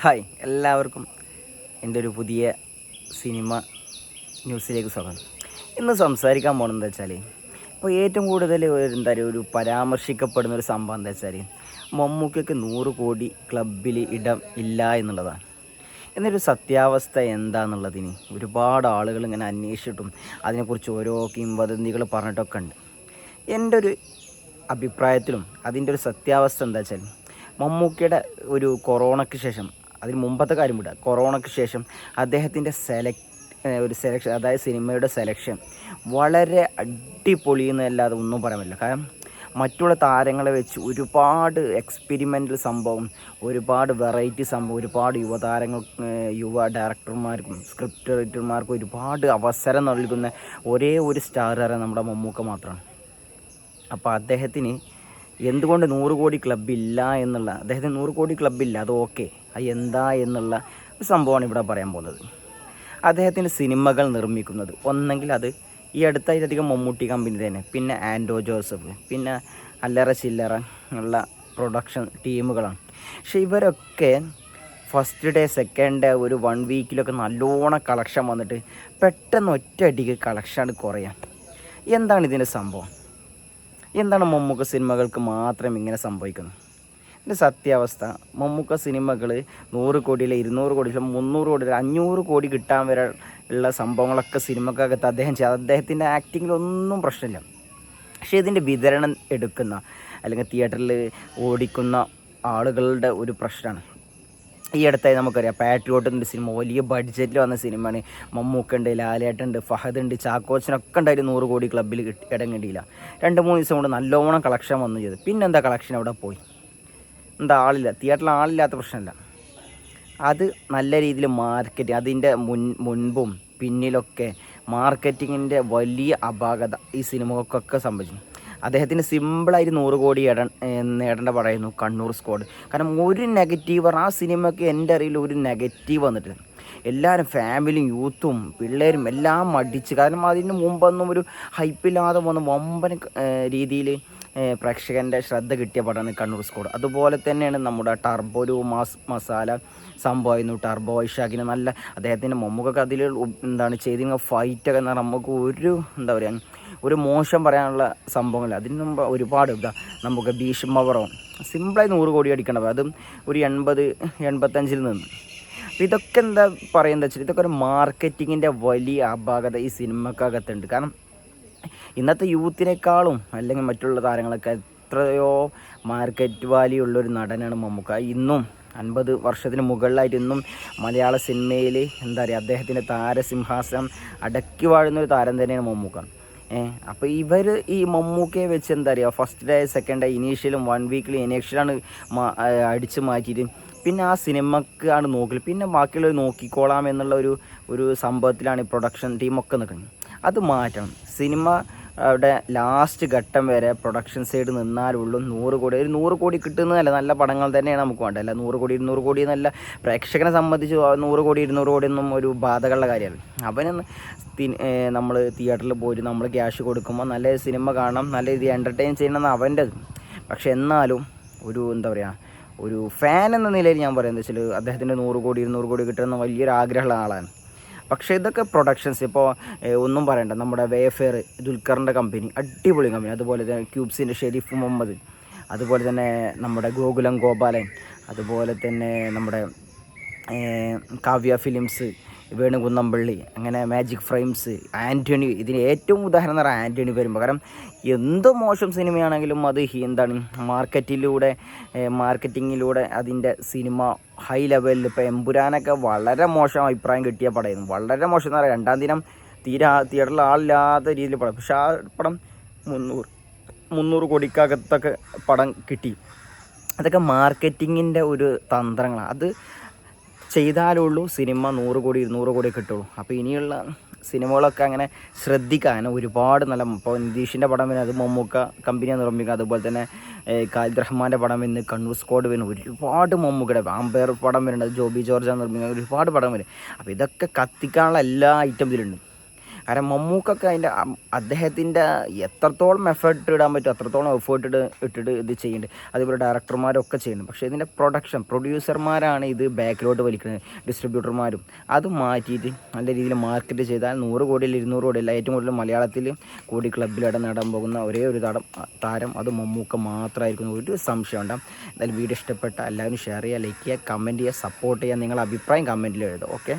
Hi എല്ലാവർക്കും എൻ്റെ ഒരു പുതിയ സിനിമ ന്യൂസിലേക്ക് സ്വാഗതം. ഇന്ന് സംസാരിക്കാൻ പോകുന്നത് വെച്ചാൽ ഇപ്പോൾ ഏറ്റവും കൂടുതൽ എന്താ പറയുക ഒരു പരാമർശിക്കപ്പെടുന്ന ഒരു സംഭവം എന്താ വെച്ചാൽ മമ്മൂക്കയ്ക്ക് 100 കോടി ക്ലബിൽ ഇടം ഇല്ല എന്നുള്ളതാണ്. എന്നൊരു സത്യാവസ്ഥ എന്താണെന്നുള്ളതിന് ഒരുപാട് ആളുകൾ ഇങ്ങനെ അന്വേഷിച്ചിട്ടും അതിനെക്കുറിച്ച് ഓരോ കിംവദന്തികൾ പറഞ്ഞിട്ടൊക്കെ ഉണ്ട്. എൻ്റെ ഒരു അഭിപ്രായത്തിലും അതിൻ്റെ ഒരു സത്യാവസ്ഥ എന്താ വെച്ചാൽ മമ്മൂക്കയുടെ ഒരു കൊറോണയ്ക്ക് ശേഷം, അതിന് മുമ്പത്തെ കാര്യം വിടുക, കൊറോണയ്ക്ക് ശേഷം അദ്ദേഹത്തിൻ്റെ സെലക്ഷൻ, അതായത് സിനിമയുടെ സെലക്ഷൻ വളരെ അടിപൊളിയെന്നല്ലാതെ ഒന്നും പറയാൻ പറ്റില്ല. കാരണം മറ്റുള്ള താരങ്ങളെ വെച്ച് ഒരുപാട് എക്സ്പെരിമെൻ്റൽ സംഭവം, ഒരുപാട് വെറൈറ്റി സംഭവം, ഒരുപാട് യുവ ഡയറക്ടർമാർക്കും സ്ക്രിപ്റ്റ് റൈറ്റർമാർക്കും ഒരുപാട് അവസരം നൽകുന്ന ഒരേ ഒരു സ്റ്റാർ നമ്മുടെ മമ്മൂക്ക മാത്രമാണ്. അപ്പോൾ അദ്ദേഹത്തിന് എന്തുകൊണ്ട് 100 കോടി ക്ലബ്ബില്ല എന്നുള്ള, അദ്ദേഹത്തിന് 100 കോടി ക്ലബ്ബില്ല, അത് ഓക്കെ, അത് എന്താ എന്നുള്ള ഒരു സംഭവമാണ് ഇവിടെ പറയാൻ പോകുന്നത്. അദ്ദേഹത്തിൻ്റെ സിനിമകൾ നിർമ്മിക്കുന്നത് ഒന്നെങ്കിൽ അത് ഈ അടുത്തായിട്ടധികം മമ്മൂട്ടി കമ്പനി തന്നെ, പിന്നെ ആൻഡോ ജോസഫ്, പിന്നെ അല്ലറ ചില്ലറ ഉള്ള പ്രൊഡക്ഷൻ ടീമുകളാണ്. പക്ഷെ ഇവരൊക്കെ ഫസ്റ്റ് ഡേ സെക്കൻഡ് ഡേ ഒരു 1 വീക്കിലൊക്കെ നല്ലോണം കളക്ഷൻ വന്നിട്ട് പെട്ടെന്ന് ഒറ്റയടിക്ക് കളക്ഷൻ കുറയാം. എന്താണ് ഇതിൻ്റെ സംഭവം? എന്താണ് മമ്മൂക്ക സിനിമകൾക്ക് മാത്രം ഇങ്ങനെ സംഭവിക്കുന്നത്? ഇതിൻ്റെ സത്യാവസ്ഥ, മമ്മൂക്ക സിനിമകൾ 100 കോടിയിൽ 200 കോടി 300 കോടി 500 കോടി കിട്ടാൻ വരെ ഉള്ള സംഭവങ്ങളൊക്കെ സിനിമക്കകത്ത് അദ്ദേഹം ചെയ്ത്, അദ്ദേഹത്തിൻ്റെ ആക്ടിങ്ങിലൊന്നും പ്രശ്നമില്ല. പക്ഷേ ഇതിൻ്റെ വിതരണം എടുക്കുന്ന അല്ലെങ്കിൽ തിയേറ്ററിൽ ഓടിക്കുന്ന ആളുകളുടെ ഒരു പ്രശ്നമാണ്. ഈ അടുത്തായി നമുക്കറിയാം പാട്രിയോട്ടിൻ്റെ സിനിമ വലിയ ബഡ്ജറ്റിൽ വന്ന സിനിമയാണ്. മമ്മൂക്കുണ്ട്, ലാലേട്ടുണ്ട്, ഫഹദുണ്ട്, ചാക്കോച്ചനൊക്കെ ഉണ്ടായിരുന്നു 100 കോടി ക്ലബ്ബിൽ ഇടം കിട്ടിയില്ല. 2-3 ദിവസം കൊണ്ട് നല്ലോണം കളക്ഷൻ വന്നു ചെയ്തു. പിന്നെന്താ കളക്ഷൻ അവിടെ പോയി? എന്താ ആളില്ല, തിയേറ്ററിൽ ആളില്ലാത്ത പ്രശ്നമല്ല, അത് നല്ല രീതിയിൽ മാർക്കറ്റ്, അതിൻ്റെ മുൻപും പിന്നിലൊക്കെ മാർക്കറ്റിങ്ങിൻ്റെ വലിയ അപാകത ഈ സിനിമകൾക്കൊക്കെ സംഭവിച്ചു. അദ്ദേഹത്തിന് സിമ്പിളായിട്ട് 100 കോടി നേടേണ്ട പറയുന്നു കണ്ണൂർ സ്ക്വാഡ്. കാരണം ഒരു നെഗറ്റീവ്, ആ സിനിമയ്ക്ക് എൻ്റെ അറിയിൽ ഒരു നെഗറ്റീവ് വന്നിട്ടില്ല. എല്ലാവരും ഫാമിലിയും യൂത്തും പിള്ളേരും എല്ലാം മടിച്ച്, കാരണം അതിന് മുമ്പൊന്നും ഒരു ഹൈപ്പില്ലാതെ വന്ന് വമ്പൻ രീതിയിൽ പ്രേക്ഷകൻ്റെ ശ്രദ്ധ കിട്ടിയ പടമാണ് കണ്ണൂർ സ്ക്വാഡ്. അതുപോലെ തന്നെയാണ് നമ്മുടെ ടർബോ, ഒരു മസാല സംഭവമായിരുന്നു. ടർബോ വൈശാഖിന് നല്ല, അദ്ദേഹത്തിൻ്റെ മമ്മൂക്കൊക്കെ അതിൽ എന്താണ് ചെയ്തിരുന്ന ഫൈറ്റൊക്കെ എന്ന് പറഞ്ഞാൽ നമുക്ക് ഒരു എന്താ പറയുക, ഒരു മോശം പറയാനുള്ള സംഭവങ്ങളില്ല. അതിന് മുമ്പ് ഒരുപാട് നമുക്ക് ഭീഷ്മപറോ സിമ്പിളായി 100 കോടി അടിക്കണം, അതും ഒരു 80-85 നിന്ന്. അപ്പോൾ ഇതൊക്കെ എന്താ പറയുന്നത് വെച്ചാൽ ഇതൊക്കെ ഒരു മാർക്കറ്റിങ്ങിൻ്റെ വലിയ അപാകത ഈ സിനിമക്കകത്തുണ്ട്. കാരണം ഇന്നത്തെ യൂത്തിനേക്കാളും അല്ലെങ്കിൽ മറ്റുള്ള താരങ്ങളൊക്കെ എത്രയോ മാർക്കറ്റ് വാല്യൂ ഉള്ളൊരു നടനാണ് മമ്മൂക്ക. ഇന്നും 50 വർഷത്തിന് മുകളിലായിട്ട് ഇന്നും മലയാള സിനിമയിൽ എന്താ പറയുക, അദ്ദേഹത്തിൻ്റെ താരസിംഹാസനം അടക്കി വാഴുന്നൊരു താരം തന്നെയാണ് മമ്മൂക്ക. അപ്പോൾ ഇവർ ഈ മമ്മൂക്കയെ വെച്ച് എന്താ പറയുക, ഫസ്റ്റ് ഡേ സെക്കൻഡ് ഡേ ഇനീഷ്യലും 1 വീക്കിൽ ഇനീഷ്യലാണ് അടിച്ച് മാറ്റിയിട്ട് പിന്നെ ആ സിനിമക്ക് ആണ് നോക്കൽ, പിന്നെ ബാക്കിയുള്ളവർ നോക്കിക്കോളാം എന്നുള്ള ഒരു സംഭവത്തിലാണ് ഈ പ്രൊഡക്ഷൻ ടീമൊക്കെ നിൽക്കുന്നത്. അത് മാറ്റണം. സിനിമ അവിടെ ലാസ്റ്റ് ഘട്ടം വരെ പ്രൊഡക്ഷൻ സൈഡ് നിന്നാലുള്ളൂ 100 കോടി. ഒരു 100 കോടി കിട്ടുന്നതല്ല, നല്ല പടങ്ങൾ തന്നെയാണ് നമുക്ക് വേണ്ടത്. അല്ല 100 കോടി 200 കോടി എന്നല്ല, പ്രേക്ഷകനെ സംബന്ധിച്ച് 100 കോടി 200 കോടി ഒന്നും ഒരു ബാധകമുള്ള കാര്യമാണ്. അവന് നമ്മൾ തിയേറ്ററിൽ പോയിട്ട് നമ്മൾ ക്യാഷ് കൊടുക്കുമ്പോൾ നല്ല സിനിമ കാണാം, നല്ല രീതി എൻ്റർടൈൻ ചെയ്യണമെന്ന് അവൻ്റെത്. പക്ഷെ എന്നാലും ഒരു എന്താ പറയുക, ഒരു ഫാൻ എന്ന നിലയിൽ ഞാൻ പറയുന്നത് വെച്ചാൽ അദ്ദേഹത്തിൻ്റെ 100 കോടി 200 കോടി കിട്ടുന്ന വലിയൊരു ആഗ്രഹമുള്ള ആളാണ്. പക്ഷേ ഇതൊക്കെ പ്രൊഡക്ഷൻസ്, ഇപ്പോൾ ഒന്നും പറയണ്ട, നമ്മുടെ വേഫെയർ ദുൽഖറിൻ്റെ കമ്പനി അടിപൊളി കമ്പനി, അതുപോലെ തന്നെ ക്യൂബ്സിൻ്റെ ഷെരീഫ് മുഹമ്മദ്, അതുപോലെ തന്നെ നമ്മുടെ ഗോകുലം ഗോപാലൻ, അതുപോലെ തന്നെ നമ്മുടെ കാവ്യ ഫിലിംസ്, വേണുകുന്നംപള്ളി, അങ്ങനെ മാജിക് ഫ്രെയിംസ്, ആൻ്റണി, ഇതിന് ഏറ്റവും ഉദാഹരണം എന്ന് പറഞ്ഞാൽ ആൻ്റണി വരുമ്പോൾ. കാരണം എന്തോ മോശം സിനിമയാണെങ്കിലും അത് എന്താണ് മാർക്കറ്റിങ്ങിലൂടെ അതിൻ്റെ സിനിമ ഹൈ ലെവലിൽ, ഇപ്പോൾ എമ്പുരാനൊക്കെ വളരെ മോശം അഭിപ്രായം കിട്ടിയ പടമായിരുന്നു. വളരെ മോശം എന്ന് പറയാം, 2-ാം ദിനം തിയേറ്ററിൽ ആളില്ലാത്ത രീതിയിൽ പടം. പക്ഷേ ആ പടം 300 കോടിക്കകത്തൊക്കെ പടം കിട്ടി. അതൊക്കെ മാർക്കറ്റിങ്ങിൻ്റെ ഒരു തന്ത്രങ്ങളാണ്. അത് ചെയ്താലുള്ളൂ സിനിമ 100 കോടി 200 കോടി കിട്ടുള്ളൂ. അപ്പോൾ ഇനിയുള്ള സിനിമകളൊക്കെ അങ്ങനെ ശ്രദ്ധിക്കാൻ ഒരുപാട് നല്ല, ഇപ്പോൾ നിതീഷിൻ്റെ പടം വരുന്നത് അത് മമ്മൂക്ക കമ്പനിയാണ് നിർമ്മിക്കുക. അതുപോലെ തന്നെ ഖാലിദ് റഹ്മാൻ്റെ പടം വരുന്നത് കണ്ണൂർ സ്ക്വാഡ് വരുന്നത്, ഒരുപാട് മമ്മൂക്കയുടെ ആമ്പയർ പടം വരുന്നത് ജോബി ജോർജാണ് നിർമ്മിക്കുന്നത്, ഒരുപാട് പടം വരും. അപ്പോൾ ഇതൊക്കെ കത്തിക്കാനുള്ള എല്ലാ ഐറ്റം ഇതിലുണ്ട്. കാരണം മമ്മൂക്കൊക്കെ അദ്ദേഹത്തിൻ്റെ എത്രത്തോളം എഫേർട്ട് ഇടാൻ പറ്റും അത്രത്തോളം എഫേർട്ട് ഇട്ടിട്ട് ഇത് ചെയ്യുന്നുണ്ട്. അതുപോലെ ഡയറക്ടർമാരൊക്കെ ചെയ്യുന്നുണ്ട്. പക്ഷേ ഇതിൻ്റെ പ്രൊഡ്യൂസർമാരാണ് ഇത് ബാക്കിലോട്ട് വലിക്കുന്നത്, ഡിസ്ട്രിബ്യൂട്ടർമാരും. അത് മാറ്റിയിട്ട് നല്ല രീതിയിൽ മാർക്കറ്റ് ചെയ്താൽ 100 കോടിയിൽ 200 കോടിയല്ല, ഏറ്റവും കൂടുതൽ മലയാളത്തിൽ കോടി ക്ലബ്ബിൽ ഇടം നേടാൻ പോകുന്ന ഒരേ ഒരു താരം അത് മമ്മൂക്ക മാത്രമായിരിക്കും, ഒരു സംശയം ഉണ്ടാകും. എന്തായാലും വീഡിയോ ഇഷ്ടപ്പെട്ട എല്ലാവരും ഷെയർ ചെയ്യുക, ലൈക്ക് ചെയ്യുക, കമൻറ്റ് ചെയ്യുക, സപ്പോർട്ട് ചെയ്യുക. നിങ്ങളുടെ അഭിപ്രായം കമൻറ്റിൽ എഴുതുക. ഓക്കെ.